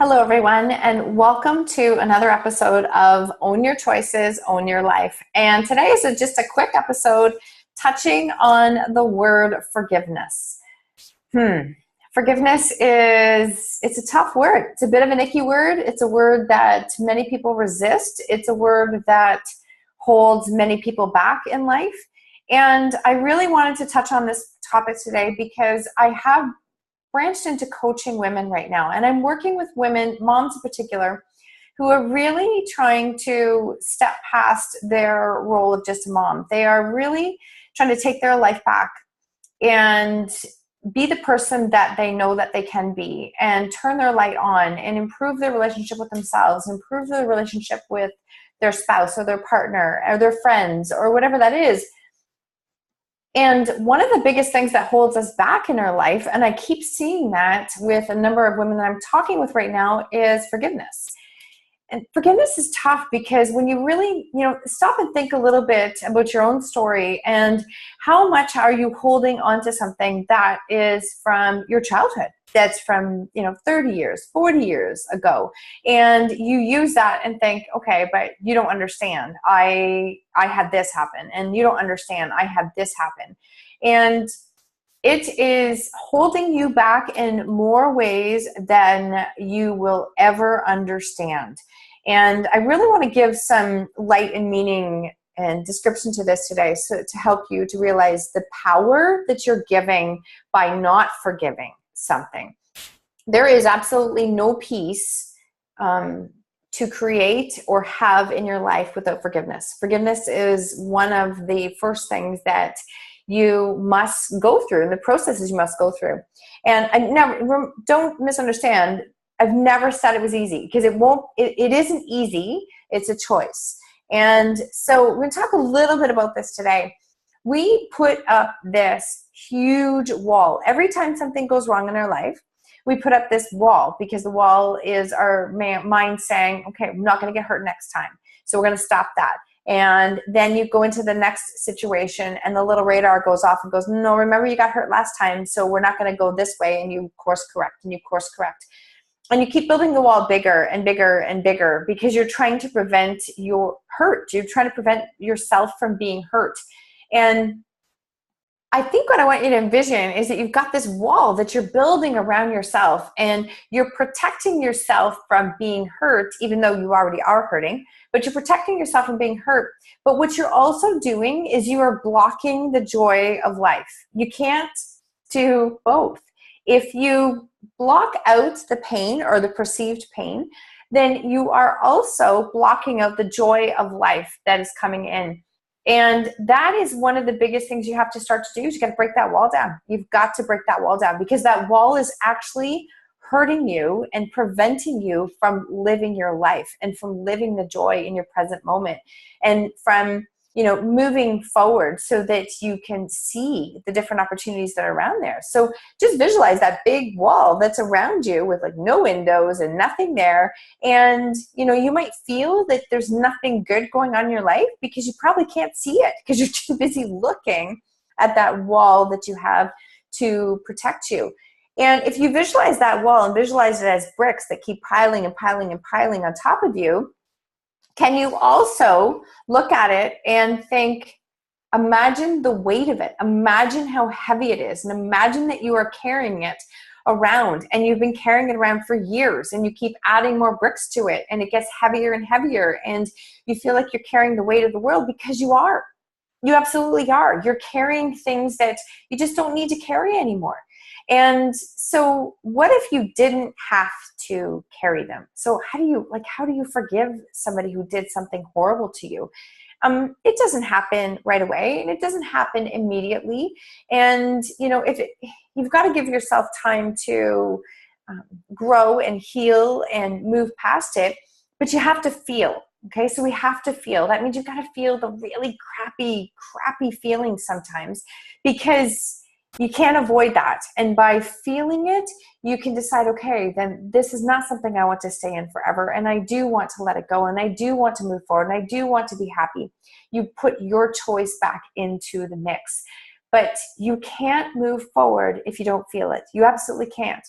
Hello, everyone, and welcome to another episode of Own Your Choices, Own Your Life. And today is just a quick episode touching on the word forgiveness. Forgiveness it's a tough word. It's a bit of an icky word. It's a word that many people resist. It's a word that holds many people back in life. And I really wanted to touch on this topic today because I have branched into coaching women right now. And I'm working with women, moms in particular, who are really trying to step past their role of just a mom. They are really trying to take their life back and be the person that they know that they can be and turn their light on and improve their relationship with themselves, improve their relationship with their spouse or their partner or their friends or whatever that is. And one of the biggest things that holds us back in our life, and I keep seeing that with a number of women that I'm talking with right now, is forgiveness. And forgiveness is tough because when you really, stop and think a little bit about your own story and how much are you holding on to something that is from your childhood, that's from, 30 years, 40 years ago. And you use that and think, okay, but you don't understand. I had this happen, and you don't understand. I had this happen. And it is holding you back in more ways than you will ever understand. And I really want to give some light and meaning and description to this today, so to help you to realize the power that you're giving by not forgiving something. There is absolutely no peace to create or have in your life without forgiveness. Forgiveness is one of the first things that you must go through, and the processes you must go through. And don't misunderstand, I've never said it was easy, because it isn't easy. It's a choice. And so we're going to talk a little bit about this today. We put up this huge wall. Every time something goes wrong in our life, we put up this wall, because the wall is our mind saying, okay, I'm not going to get hurt next time, so we're going to stop that. And then you go into the next situation and the little radar goes off and goes, no, remember you got hurt last time, so we're not going to go this way, and you course correct and you course correct. And you keep building the wall bigger and bigger and bigger, because you're trying to prevent your hurt. You're trying to prevent yourself from being hurt. And I think what I want you to envision is that you've got this wall that you're building around yourself, and you're protecting yourself from being hurt, even though you already are hurting, but you're protecting yourself from being hurt. But what you're also doing is you are blocking the joy of life. You can't do both. If you block out the pain or the perceived pain, then you are also blocking out the joy of life that is coming in. And that is one of the biggest things you have to start to do. Is you got to break that wall down. You've got to break that wall down, because that wall is actually hurting you and preventing you from living your life and from living the joy in your present moment, and from moving forward so that you can see the different opportunities that are around there. So just visualize that big wall that's around you with like no windows and nothing there. And, you might feel that there's nothing good going on in your life because you probably can't see it, because you're too busy looking at that wall that you have to protect you. And if you visualize that wall and visualize it as bricks that keep piling and piling and piling on top of you, can you also look at it and think, imagine the weight of it. Imagine how heavy it is. And imagine that you are carrying it around, and you've been carrying it around for years, and you keep adding more bricks to it, and it gets heavier and heavier, and you feel like you're carrying the weight of the world, because you are. You absolutely are. You're carrying things that you just don't need to carry anymore. And so what if you didn't have to carry them? So how do you forgive somebody who did something horrible to you? It doesn't happen right away, and it doesn't happen immediately. And, you've got to give yourself time to grow and heal and move past it, but you have to feel. Okay, so we have to feel. That means you've got to feel the really crappy feelings sometimes, because you can't avoid that. And by feeling it, you can decide, okay, then this is not something I want to stay in forever. And I do want to let it go. And I do want to move forward. And I do want to be happy. You put your choice back into the mix. But you can't move forward if you don't feel it. You absolutely can't.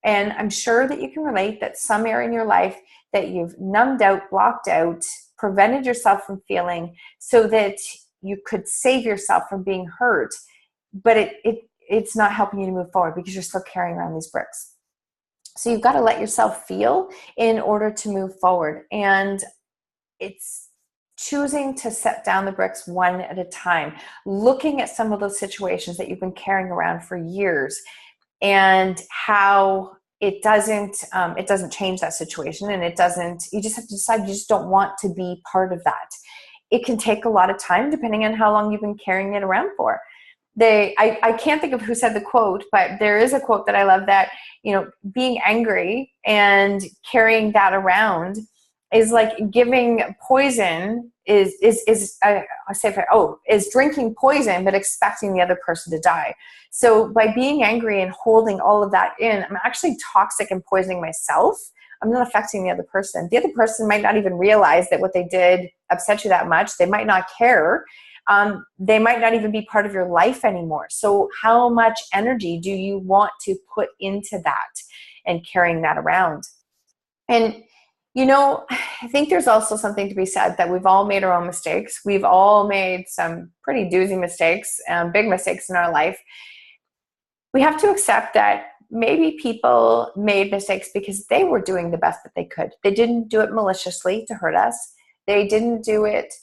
And I'm sure that you can relate that some area in your life that you've numbed out, blocked out, prevented yourself from feeling so that you could save yourself from being hurt, but it's not helping you to move forward because you're still carrying around these bricks. So you've got to let yourself feel in order to move forward. And it's choosing to set down the bricks one at a time, looking at some of those situations that you've been carrying around for years and how it doesn't change that situation, and you just have to decide you just don't want to be part of that. It can take a lot of time depending on how long you've been carrying it around for. I can't think of who said the quote, but there is a quote that I love that, being angry and carrying that around is like giving poison is drinking poison but expecting the other person to die. So by being angry and holding all of that in, I'm actually toxic and poisoning myself. I'm not affecting the other person. The other person might not even realize that what they did upset you that much. They might not care. They might not even be part of your life anymore. So how much energy do you want to put into that and carrying that around? And I think there's also something to be said that we've all made our own mistakes. We've all made some pretty doozy mistakes, big mistakes in our life. We have to accept that maybe people made mistakes because they were doing the best that they could. They didn't do it maliciously to hurt us. They didn't do it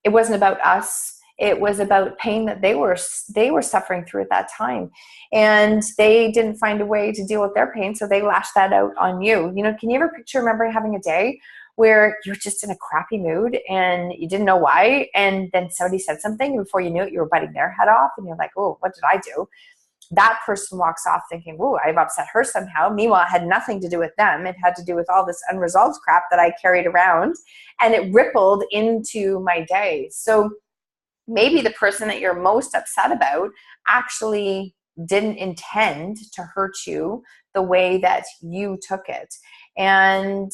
it wasn't about us. It was about pain that they were suffering through at that time. And they didn't find a way to deal with their pain, so they lashed that out on you. Can you ever remember having a day where you're just in a crappy mood and you didn't know why, and then somebody said something, and before you knew it, you were biting their head off, and you're like, oh, what did I do? That person walks off thinking, oh, I've upset her somehow. Meanwhile, it had nothing to do with them. It had to do with all this unresolved crap that I carried around, and it rippled into my day. So maybe the person that you're most upset about actually didn't intend to hurt you the way that you took it. And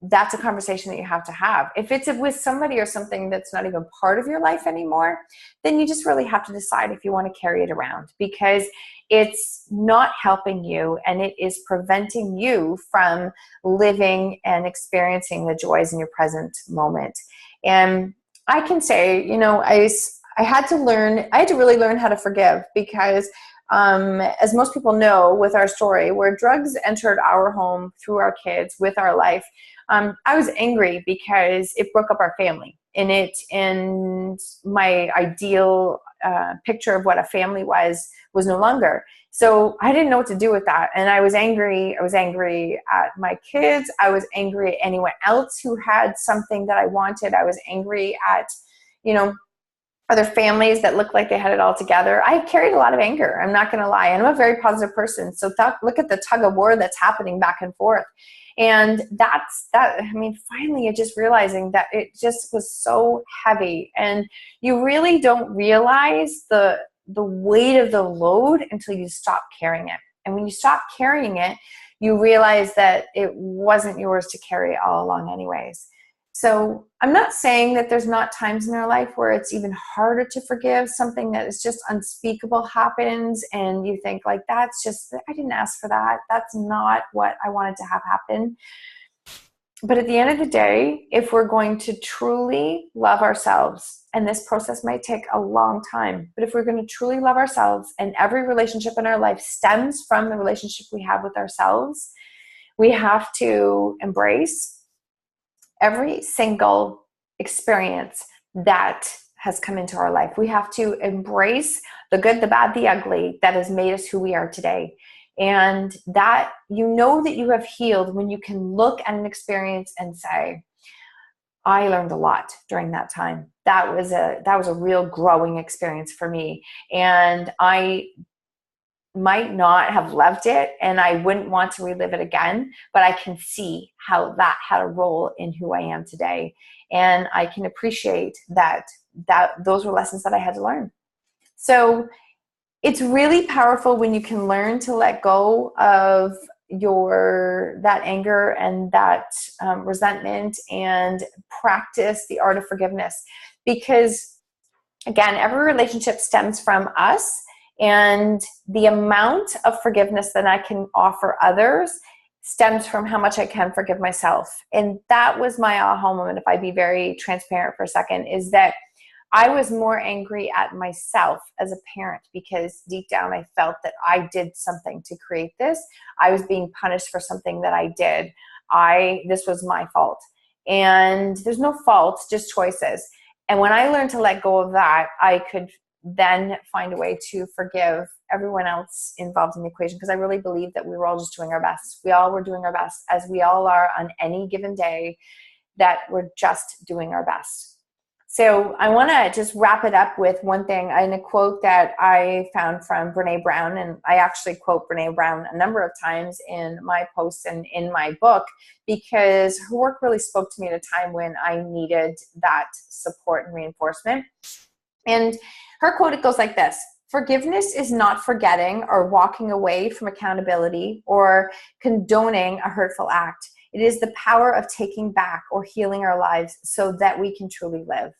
that's a conversation that you have to have. If it's with somebody or something that's not even part of your life anymore, then you just really have to decide if you want to carry it around, because it's not helping you and it is preventing you from living and experiencing the joys in your present moment. And I can say, I had to really learn how to forgive, because as most people know with our story, where drugs entered our home through our kids with our life, I was angry because it broke up our family, and my ideal picture of what a family was no longer. So I didn't know what to do with that. And I was angry. I was angry at my kids. I was angry at anyone else who had something that I wanted. I was angry at, other families that looked like they had it all together. I carried a lot of anger. I'm not going to lie. I'm a very positive person. So look at the tug of war that's happening back and forth. And finally you're just realizing that it just was so heavy, and you really don't realize the weight of the load until you stop carrying it. And when you stop carrying it, you realize that it wasn't yours to carry all along anyways. So I'm not saying that there's not times in our life where it's even harder to forgive. Something that is just unspeakable happens and you think like, I didn't ask for that. That's not what I wanted to have happen. But at the end of the day, if we're going to truly love ourselves, and this process might take a long time, but if we're going to truly love ourselves, and every relationship in our life stems from the relationship we have with ourselves, we have to embrace every single experience that has come into our life. We have to embrace the good, the bad, the ugly that has made us who we are today. And that that you have healed when you can look at an experience and say, I learned a lot during that time. That was a real growing experience for me. And I might not have loved it and I wouldn't want to relive it again, but I can see how that had a role in who I am today. And I can appreciate that those were lessons that I had to learn. So it's really powerful when you can learn to let go of that anger and that resentment and practice the art of forgiveness. Because again, every relationship stems from us. And the amount of forgiveness that I can offer others stems from how much I can forgive myself. And that was my aha moment, if I'd be very transparent for a second, is that I was more angry at myself as a parent because deep down I felt that I did something to create this. I was being punished for something that I did. This was my fault. And there's no fault, just choices. And when I learned to let go of that, I could then find a way to forgive everyone else involved in the equation, because I really believe that we were all just doing our best. We all were doing our best, as we all are on any given day, that we're just doing our best. So I want to just wrap it up with one thing, and a quote that I found from Brene Brown. And I actually quote Brene Brown a number of times in my posts and in my book, because her work really spoke to me at a time when I needed that support and reinforcement. And her quote, it goes like this: "Forgiveness is not forgetting or walking away from accountability or condoning a hurtful act. It is the power of taking back or healing our lives so that we can truly live."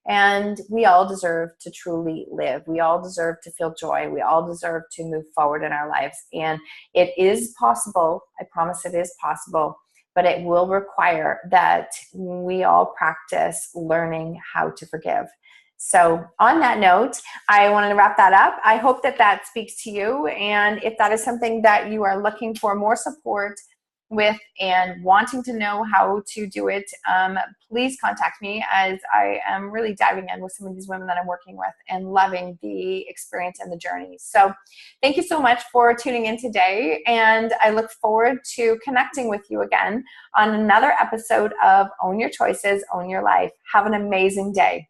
And we all deserve to truly live. We all deserve to feel joy. We all deserve to move forward in our lives. And it is possible. I promise it is possible. But it will require that we all practice learning how to forgive. So on that note, I wanted to wrap that up. I hope that that speaks to you. And if that is something that you are looking for more support with and wanting to know how to do it, please contact me, as I am really diving in with some of these women that I'm working with and loving the experience and the journey. So thank you so much for tuning in today, and I look forward to connecting with you again on another episode of Own Your Choices, Own Your Life. Have an amazing day.